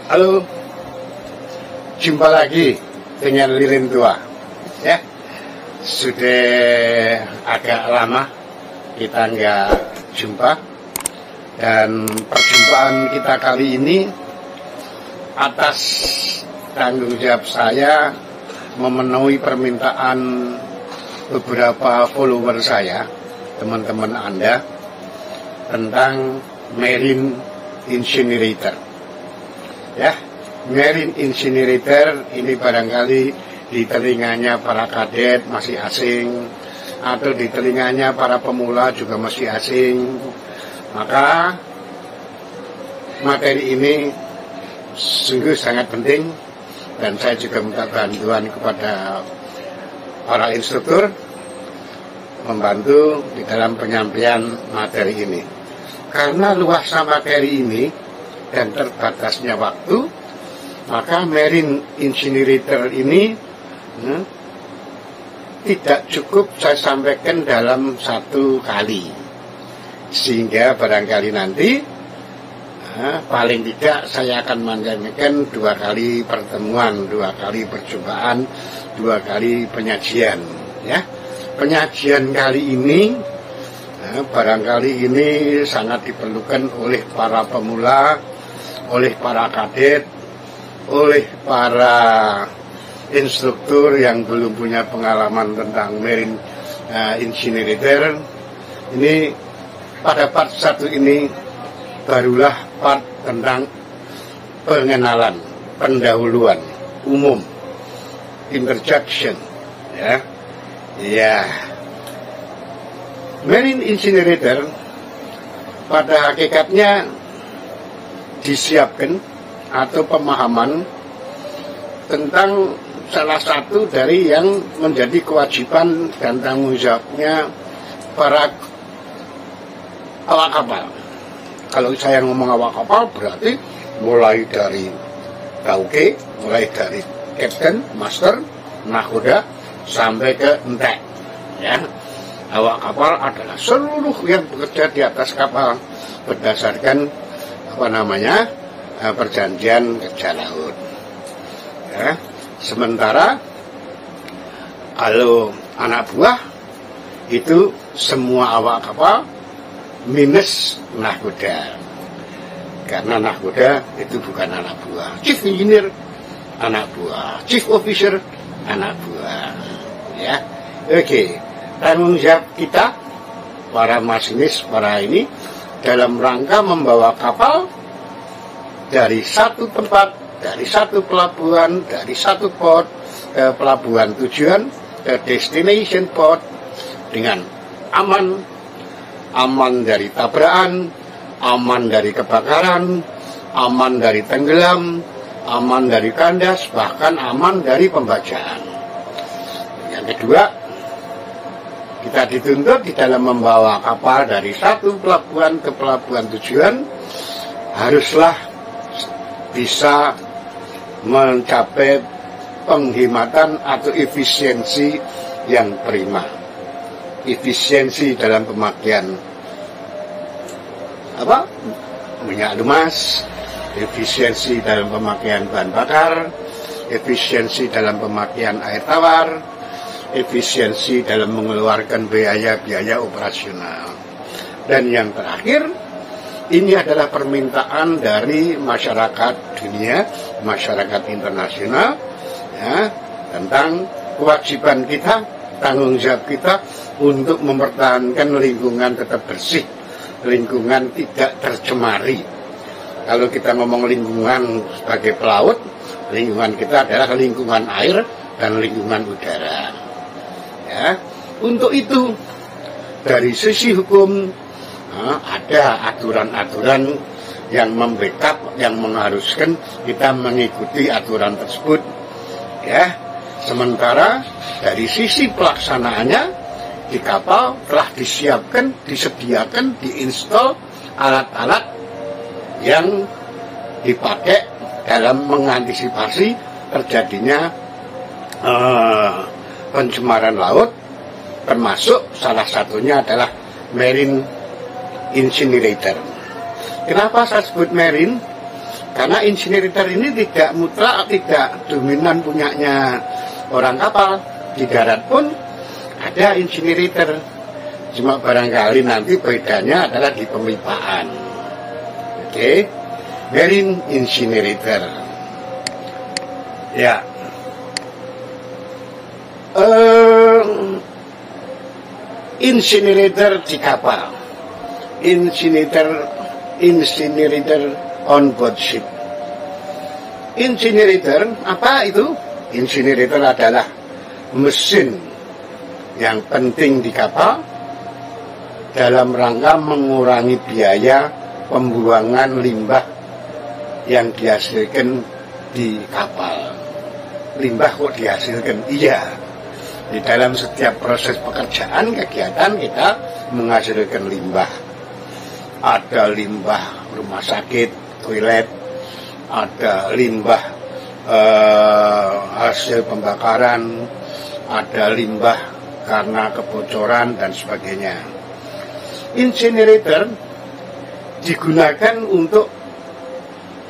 Halo, jumpa lagi dengan Lilin Tua. Ya, sudah agak lama kita nggak jumpa, dan perjumpaan kita kali ini atas tanggung jawab saya memenuhi permintaan beberapa follower saya, teman-teman Anda, tentang marine incinerator. Ya, marine incinerator ini barangkali di telinganya para kadet masih asing, atau di telinganya para pemula juga masih asing. Maka materi ini sungguh sangat penting, dan saya juga minta bantuan kepada para instruktur membantu di dalam penyampaian materi ini. Karena luasnya materi ini dan terbatasnya waktu, maka marine incinerator ini tidak cukup saya sampaikan dalam satu kali, sehingga barangkali nanti paling tidak saya akan menyampaikan 2 kali pertemuan, 2 kali perjumpaan, 2 kali penyajian. Ya, penyajian kali ini barangkali ini sangat diperlukan oleh para pemula, oleh para kadet, oleh para instruktur yang belum punya pengalaman tentang marine incinerator. Ini pada part 1 ini barulah part tentang pengenalan, pendahuluan umum, introduction. Ya, marine incinerator pada hakikatnya disiapkan atau pemahaman tentang salah satu dari yang menjadi kewajiban dan tanggung jawabnya para awak kapal. Kalau saya ngomong awak kapal berarti mulai dari kauke, mulai dari kapten, master, nakoda sampai ke entek. Ya, awak kapal adalah seluruh yang bekerja di atas kapal berdasarkan perjanjian kerja laut. Ya, sementara kalau anak buah itu semua awak kapal minus nahkoda, karena nahkoda itu bukan anak buah. Chief engineer anak buah, chief officer anak buah. Ya, oke. Tanggung jawab kita para masinis, para ini dalam rangka membawa kapal dari satu tempat, dari satu pelabuhan, dari satu port ke pelabuhan tujuan, ke destination port dengan aman, aman dari tabrakan, aman dari kebakaran, aman dari tenggelam, aman dari kandas, bahkan aman dari pembajaan. Yang kedua, kita dituntut di dalam membawa kapal dari satu pelabuhan ke pelabuhan tujuan haruslah bisa mencapai penghematan atau efisiensi yang prima. Efisiensi dalam pemakaian minyak lumas, efisiensi dalam pemakaian bahan bakar, efisiensi dalam pemakaian air tawar, efisiensi dalam mengeluarkan biaya-biaya operasional. Dan yang terakhir, ini adalah permintaan dari masyarakat dunia, masyarakat internasional, ya, tentang kewajiban kita, tanggung jawab kita untuk mempertahankan lingkungan tetap bersih, lingkungan tidak tercemari. Kalau kita ngomong lingkungan sebagai pelaut, lingkungan kita adalah lingkungan air dan lingkungan udara. Ya, untuk itu dari sisi hukum ada aturan-aturan yang membackup, yang mengharuskan kita mengikuti aturan tersebut. Ya, sementara dari sisi pelaksanaannya di kapal telah disiapkan, disediakan, diinstal alat-alat yang dipakai dalam mengantisipasi terjadinya pencemaran laut, termasuk salah satunya adalah marine incinerator. Kenapa saya sebut marine? Karena incinerator ini tidak mutlak, tidak dominan punyanya orang kapal. Di darat pun ada incinerator. Cuma barangkali nanti bedanya adalah di pemipaan. Oke, marine incinerator. Ya. Incinerator di kapal. Incinerator on board ship. Incinerator, apa itu? Incinerator adalah mesin yang penting di kapal dalam rangka mengurangi biaya pembuangan limbah yang dihasilkan di kapal. Limbah kok dihasilkan? Iya. Di dalam setiap proses pekerjaan, kegiatan kita menghasilkan limbah. Ada limbah rumah sakit, toilet, ada limbah hasil pembakaran, ada limbah karena kebocoran dan sebagainya. Incinerator digunakan untuk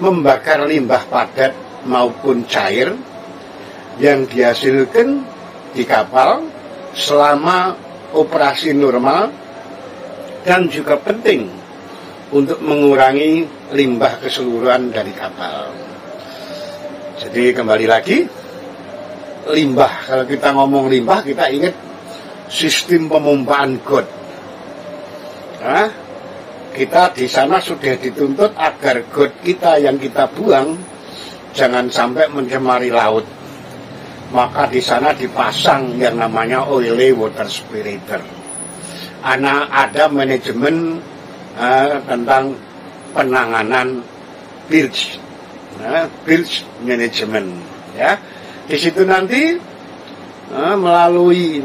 membakar limbah padat maupun cair yang dihasilkan di kapal selama operasi normal, dan juga penting untuk mengurangi limbah keseluruhan dari kapal. Jadi kembali lagi, limbah, kalau kita ngomong limbah, kita ingat sistem pemumpaan got. Nah, kita di sana sudah dituntut agar got kita yang kita buang jangan sampai mencemari laut. Maka di sana dipasang yang namanya oily water separator. Ada manajemen tentang penanganan bilge, bilge management, ya. Di situ nanti melalui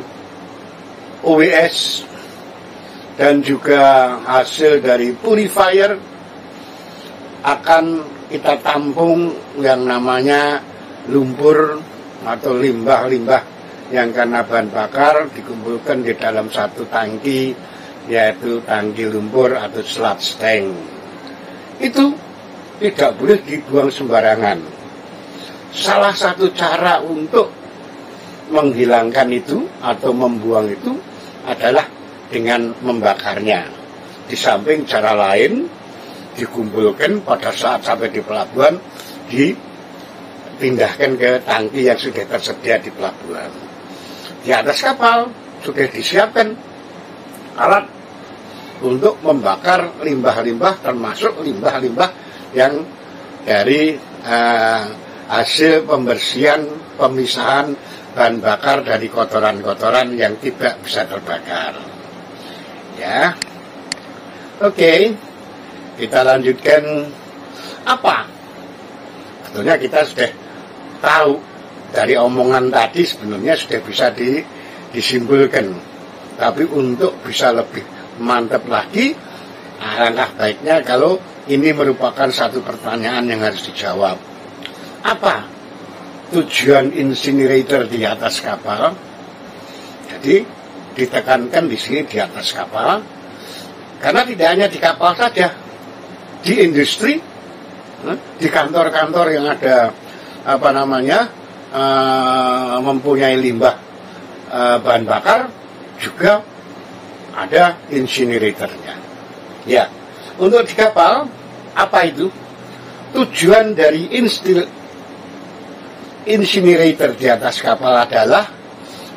OWS dan juga hasil dari purifier akan kita tampung yang namanya lumpur atau limbah-limbah yang karena bahan bakar dikumpulkan di dalam satu tangki, yaitu tangki lumpur atau sludge tank. Itu tidak boleh dibuang sembarangan. Salah satu cara untuk menghilangkan itu atau membuang itu adalah dengan membakarnya. Di samping cara lain, dikumpulkan pada saat sampai di pelabuhan, dipindahkan ke tangki yang sudah tersedia di pelabuhan. Di atas kapal sudah disiapkan alat untuk membakar limbah-limbah, termasuk limbah-limbah yang dari hasil pembersihan, pemisahan bahan bakar dari kotoran-kotoran yang tidak bisa terbakar. Ya, oke, kita lanjutkan. Apa? Sebetulnya kita sudah tahu dari omongan tadi, sebenarnya sudah bisa disimpulkan. Tapi untuk bisa lebih mantap lagi, alangkah baiknya kalau ini merupakan satu pertanyaan yang harus dijawab. Apa tujuan incinerator di atas kapal? Jadi ditekankan di sini di atas kapal, karena tidak hanya di kapal saja, di industri, di kantor-kantor yang ada mempunyai limbah bahan bakar juga ada incineratornya. Ya, untuk di kapal apa itu? Tujuan dari incinerator di atas kapal adalah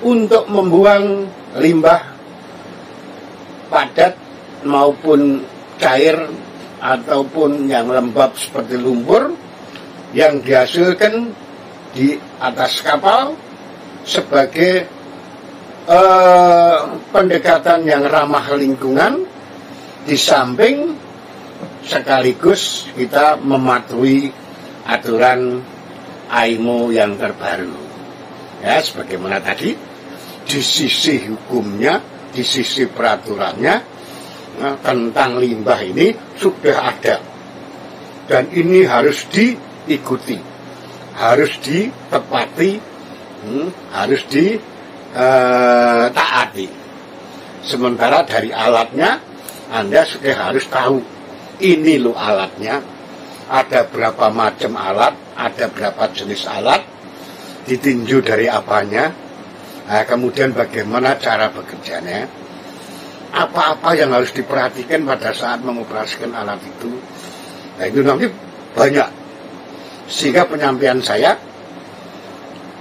untuk membuang limbah padat maupun cair ataupun yang lembab seperti lumpur yang dihasilkan di atas kapal sebagai pendekatan yang ramah lingkungan, di samping sekaligus kita mematuhi aturan IMO yang terbaru. Ya, sebagaimana tadi, di sisi hukumnya, di sisi peraturannya, tentang limbah ini sudah ada. Dan ini harus diikuti, harus ditepati, harus ditaati. Sementara dari alatnya, Anda sudah harus tahu, ini loh alatnya, ada berapa macam alat, ada berapa jenis alat, ditinjau dari apanya, nah, kemudian bagaimana cara bekerjanya, apa-apa yang harus diperhatikan pada saat mengoperasikan alat itu. Nah, itu nanti banyak, sehingga penyampaian saya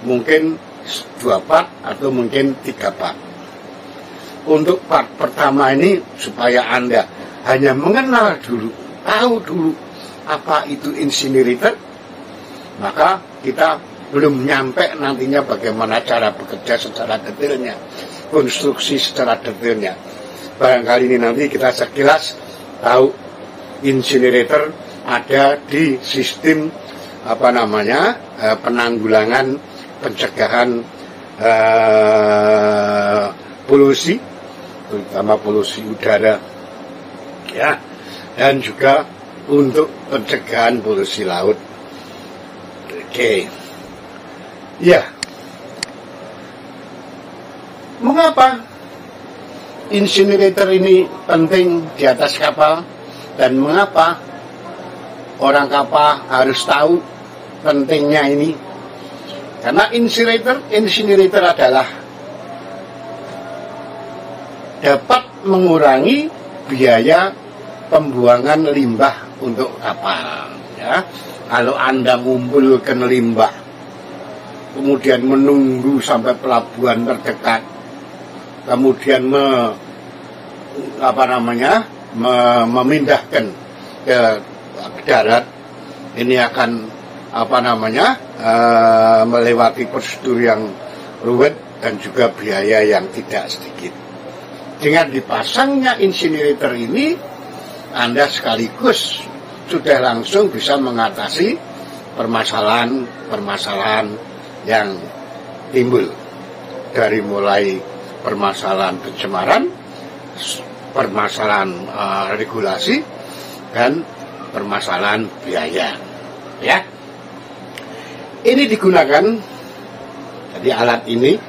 mungkin 2 part atau mungkin 3 part. Untuk part pertama ini supaya Anda hanya mengenal dulu, tahu dulu apa itu incinerator, maka kita belum nyampe nantinya bagaimana cara bekerja secara detailnya, konstruksi secara detailnya. Barangkali ini nanti kita sekilas tahu incinerator ada di sistem penanggulangan pencegahan polusi, terutama polusi udara, ya, dan juga untuk pencegahan polusi laut. Oke, ya, mengapa incinerator ini penting di atas kapal, dan mengapa orang kapal harus tahu pentingnya ini? Karena incinerator adalah dapat mengurangi biaya pembuangan limbah untuk kapal. Ya, kalau Anda mengumpulkan limbah, kemudian menunggu sampai pelabuhan terdekat, kemudian memindahkan ke darat, ini akan melewati prosedur yang rumit dan juga biaya yang tidak sedikit. Dengan dipasangnya incinerator ini, Anda sekaligus sudah langsung bisa mengatasi permasalahan-permasalahan yang timbul, dari mulai permasalahan pencemaran, permasalahan regulasi, dan permasalahan biaya. Ya, ini digunakan, jadi alat ini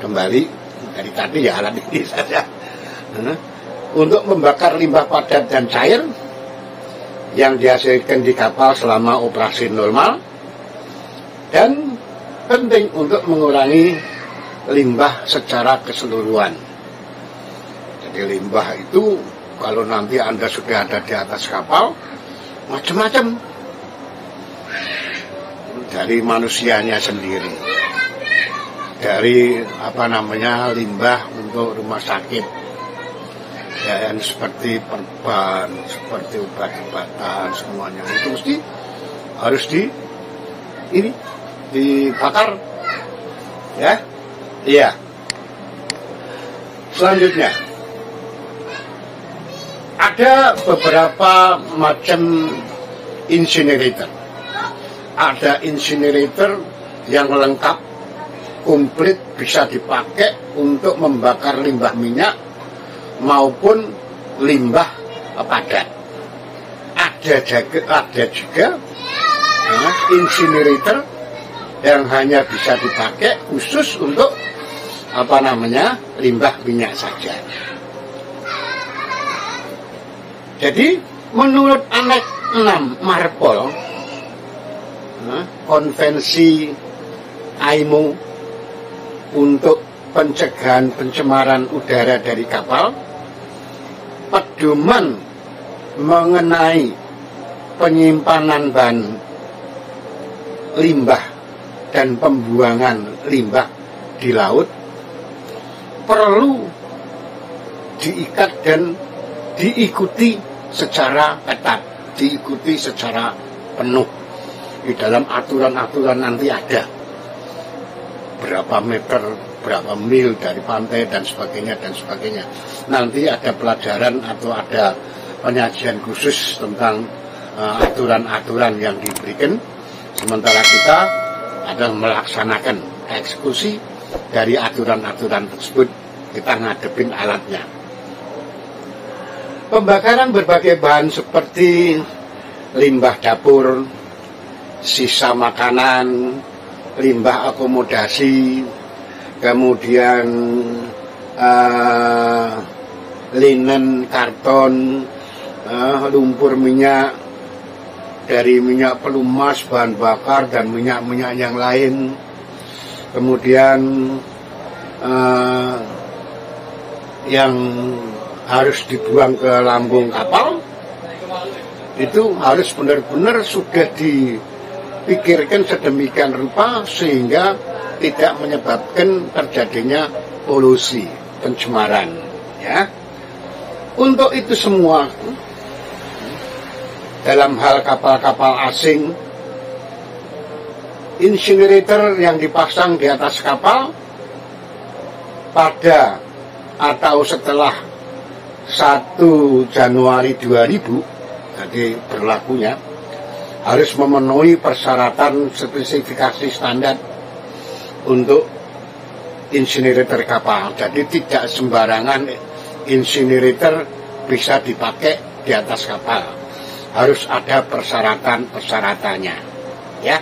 kembali dari tadi ya, alat ini saja untuk membakar limbah padat dan cair yang dihasilkan di kapal selama operasi normal, dan penting untuk mengurangi limbah secara keseluruhan. Jadi limbah itu kalau nanti Anda sudah ada di atas kapal, macam-macam, dari manusianya sendiri, dari limbah untuk rumah sakit, ya, seperti perban, seperti obat-obatan, semuanya itu mesti harus dibakar, ya. Iya. Selanjutnya ada beberapa macam incinerator. Ada incinerator yang lengkap, komplit, bisa dipakai untuk membakar limbah minyak maupun limbah padat. Ada juga incinerator yang hanya bisa dipakai khusus untuk limbah minyak saja. Jadi menurut Aneks 6 Marpol, konvensi IMO untuk pencegahan pencemaran udara dari kapal, pedoman mengenai penyimpanan bahan limbah dan pembuangan limbah di laut perlu diikat dan diikuti secara ketat, diikuti secara penuh. Di dalam aturan-aturan nanti ada berapa meter, berapa mil dari pantai dan sebagainya dan sebagainya. Nanti ada pelajaran atau ada penyajian khusus tentang aturan-aturan yang diberikan. Sementara kita adalah melaksanakan eksekusi dari aturan-aturan tersebut, kita ngadepin alatnya. Pembakaran berbagai bahan seperti limbah dapur, sisa makanan, limbah akomodasi, kemudian linen, karton, lumpur minyak, dari minyak pelumas, bahan bakar, dan minyak-minyak yang lain. Kemudian yang harus dibuang ke lambung kapal itu harus benar-benar sudah dipikirkan sedemikian rupa sehingga tidak menyebabkan terjadinya polusi, pencemaran, ya. Untuk itu semua, dalam hal kapal-kapal asing, insinerator yang dipasang di atas kapal pada atau setelah 1 Januari 2000, jadi berlakunya, harus memenuhi persyaratan spesifikasi standar untuk insinerator kapal. Jadi tidak sembarangan insinerator bisa dipakai di atas kapal. Harus ada persyaratan-persyaratannya, ya.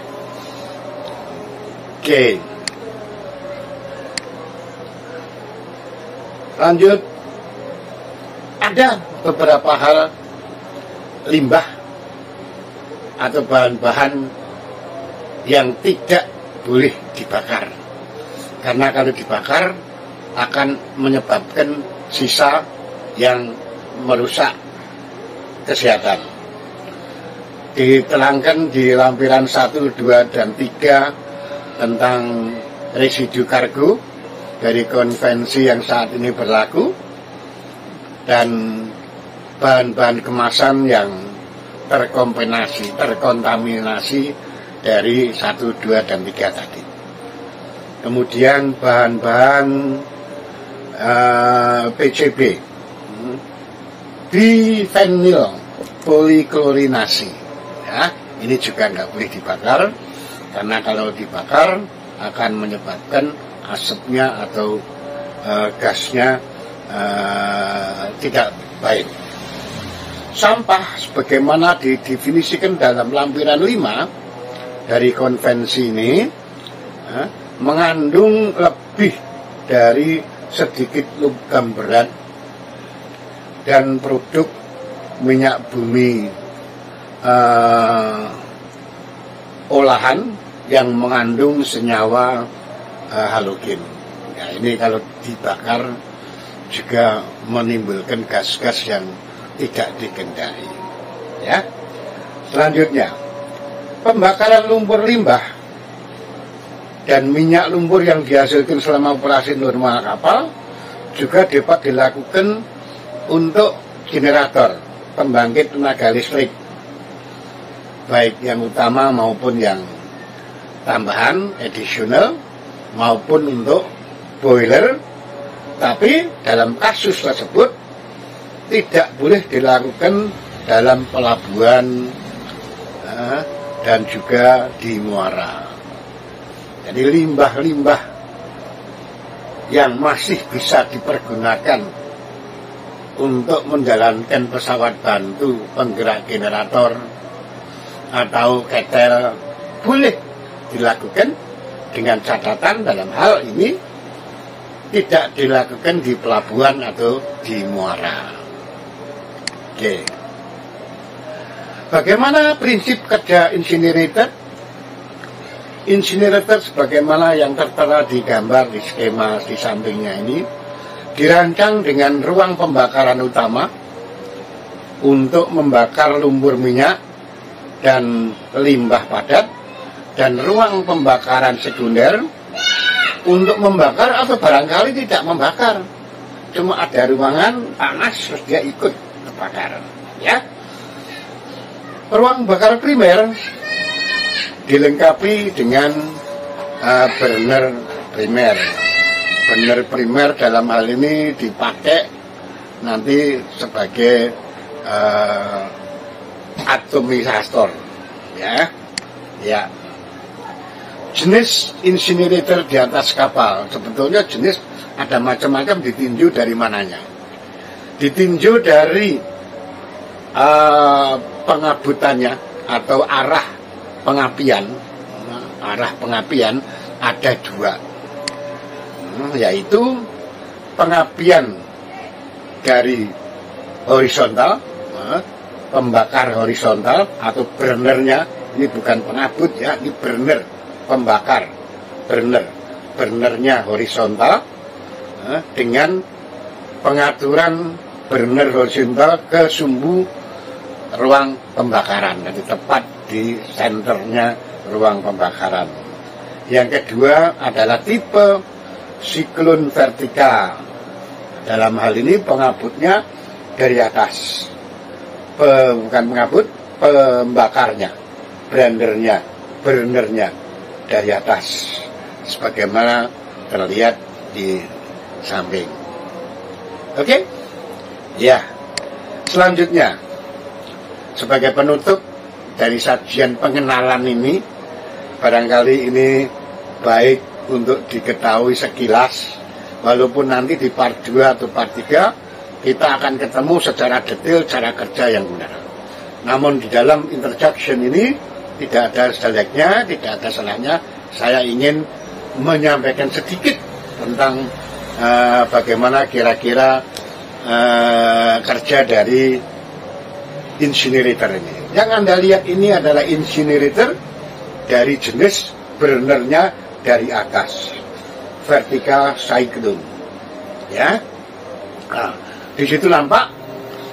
Oke. Lanjut. Ada beberapa hal limbah atau bahan-bahan yang tidak boleh dibakar. Karena kalau dibakar akan menyebabkan sisa yang merusak kesehatan. Diterangkan di lampiran 1, 2, dan 3 tentang residu kargo dari konvensi yang saat ini berlaku, dan bahan-bahan kemasan yang terkontaminasi dari 1, 2, dan 3 tadi. Kemudian bahan-bahan PCB, bifenil poliklorinasi, ya, ini juga nggak boleh dibakar, karena kalau dibakar akan menyebabkan asapnya atau gasnya tidak baik. Sampah sebagaimana didefinisikan dalam lampiran 5 dari konvensi ini, mengandung lebih dari sedikit logam berat dan produk minyak bumi olahan yang mengandung senyawa halogen. Ya, ini kalau dibakar juga menimbulkan gas-gas yang tidak dikendali. Ya. Selanjutnya, pembakaran lumpur limbah dan minyak lumpur yang dihasilkan selama operasi normal kapal juga dapat dilakukan untuk generator pembangkit tenaga listrik, baik yang utama maupun yang tambahan, additional, maupun untuk boiler. Tapi dalam kasus tersebut tidak boleh dilakukan dalam pelabuhan dan juga di muara. Jadi limbah-limbah yang masih bisa dipergunakan untuk menjalankan pesawat bantu penggerak generator atau ketel boleh dilakukan, dengan catatan dalam hal ini tidak dilakukan di pelabuhan atau di muara. Oke. Bagaimana prinsip kerja insinerator? Insinerator sebagaimana yang tertera di gambar di skema di sampingnya ini dirancang dengan ruang pembakaran utama untuk membakar lumpur minyak dan limbah padat, dan ruang pembakaran sekunder untuk membakar atau barangkali tidak membakar, cuma ada ruangan panas terus dia ikut terbakar, ya. Ruang bakar primer dilengkapi dengan burner primer. Burner primer dalam hal ini dipakai nanti sebagai atomisator, ya. Ya. Jenis insinerator di atas kapal, sebetulnya jenis ada macam-macam, ditinjau dari mananya. Ditinjau dari pengabutannya atau arah pengapian. Arah pengapian ada 2, yaitu pengapian dari horizontal pembakar horizontal atau burnernya. Ini bukan pengabut ya, ini burner, pembakar, burnernya horizontal dengan pengaturan burner horizontal ke sumbu ruang pembakaran, jadi tepat di senternya ruang pembakaran. Yang kedua adalah tipe siklon vertikal. Dalam hal ini pengabutnya dari atas, bukan pengabut, pembakarnya, burnernya dari atas, sebagaimana terlihat di samping. Oke? Ya. Selanjutnya, sebagai penutup dari sajian pengenalan ini, barangkali ini baik untuk diketahui sekilas, walaupun nanti di part 2 atau part 3 kita akan ketemu secara detail cara kerja yang benar. Namun di dalam introduction ini tidak ada jeleknya, tidak ada salahnya. Saya ingin menyampaikan sedikit tentang bagaimana kira-kira kerja dari incinerator ini. Yang Anda lihat ini adalah incinerator dari jenis burnernya dari atas, vertical cyclone. Ya, nah, di situ nampak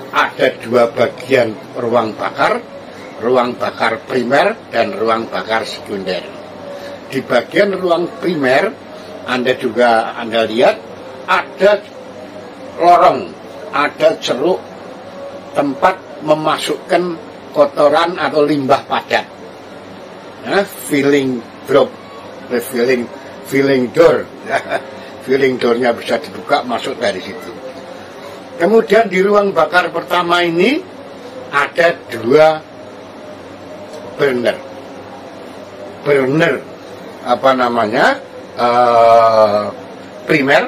ada dua bagian ruang bakar primer dan ruang bakar sekunder. Di bagian ruang primer, Anda lihat ada lorong, ada ceruk tempat memasukkan kotoran atau limbah padat. Nah, filling door, filling doornya bisa dibuka masuk dari situ. Kemudian di ruang bakar pertama ini ada dua burner primer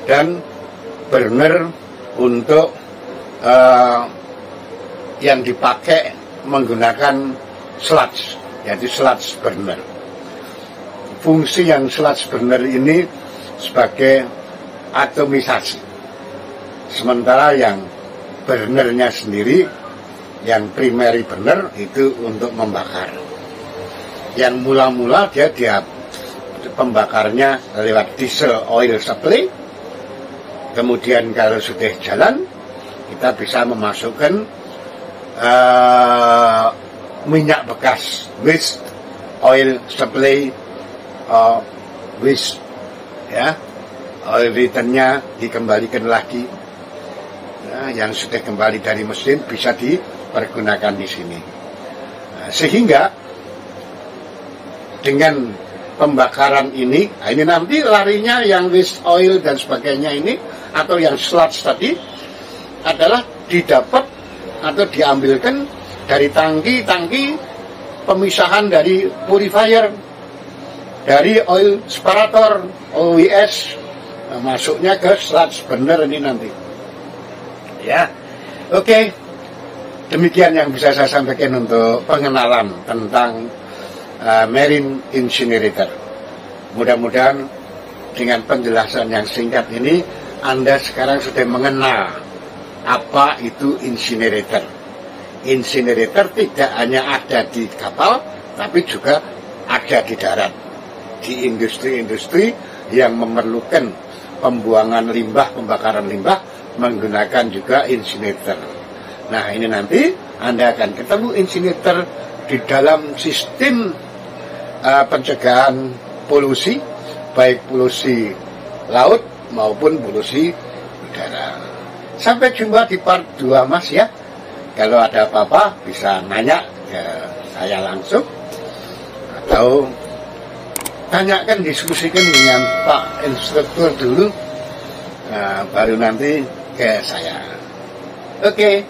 dan burner untuk yang dipakai menggunakan sludge, yaitu sludge burner. Fungsi yang sludge burner ini sebagai atomisasi, sementara yang burnernya sendiri, yang primary burner itu untuk membakar. Yang mula-mula dia pembakarnya lewat diesel oil supply. Kemudian kalau sudah jalan, kita bisa memasukkan minyak bekas, waste oil supply, waste, ya, oil returnnya dikembalikan lagi. Nah, yang sudah kembali dari mesin bisa dipergunakan di sini. Nah, sehingga dengan pembakaran ini nanti larinya yang waste oil dan sebagainya ini, atau yang sludge tadi, adalah didapat atau diambilkan dari tangki-tangki pemisahan dari purifier, dari oil separator, OWS, masuknya ke sludge burner ini nanti. Ya, oke. Demikian yang bisa saya sampaikan untuk pengenalan tentang marine incinerator. Mudah-mudahan dengan penjelasan yang singkat ini Anda sekarang sudah mengenal apa itu incinerator. Incinerator tidak hanya ada di kapal, tapi juga ada di darat, di industri-industri yang memerlukan pembuangan limbah, pembakaran limbah menggunakan juga incinerator. Nah, ini nanti Anda akan ketemu incinerator di dalam sistem pencegahan polusi, baik polusi laut maupun polusi udara. Sampai jumpa di part 2 Mas ya. Kalau ada apa-apa bisa nanya ke saya langsung, atau tanyakan, diskusikan dengan Pak Instruktur dulu, baru nanti ke saya. Oke,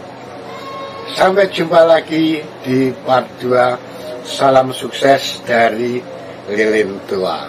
sampai jumpa lagi di part 2. Salam sukses dari Lilin Tua.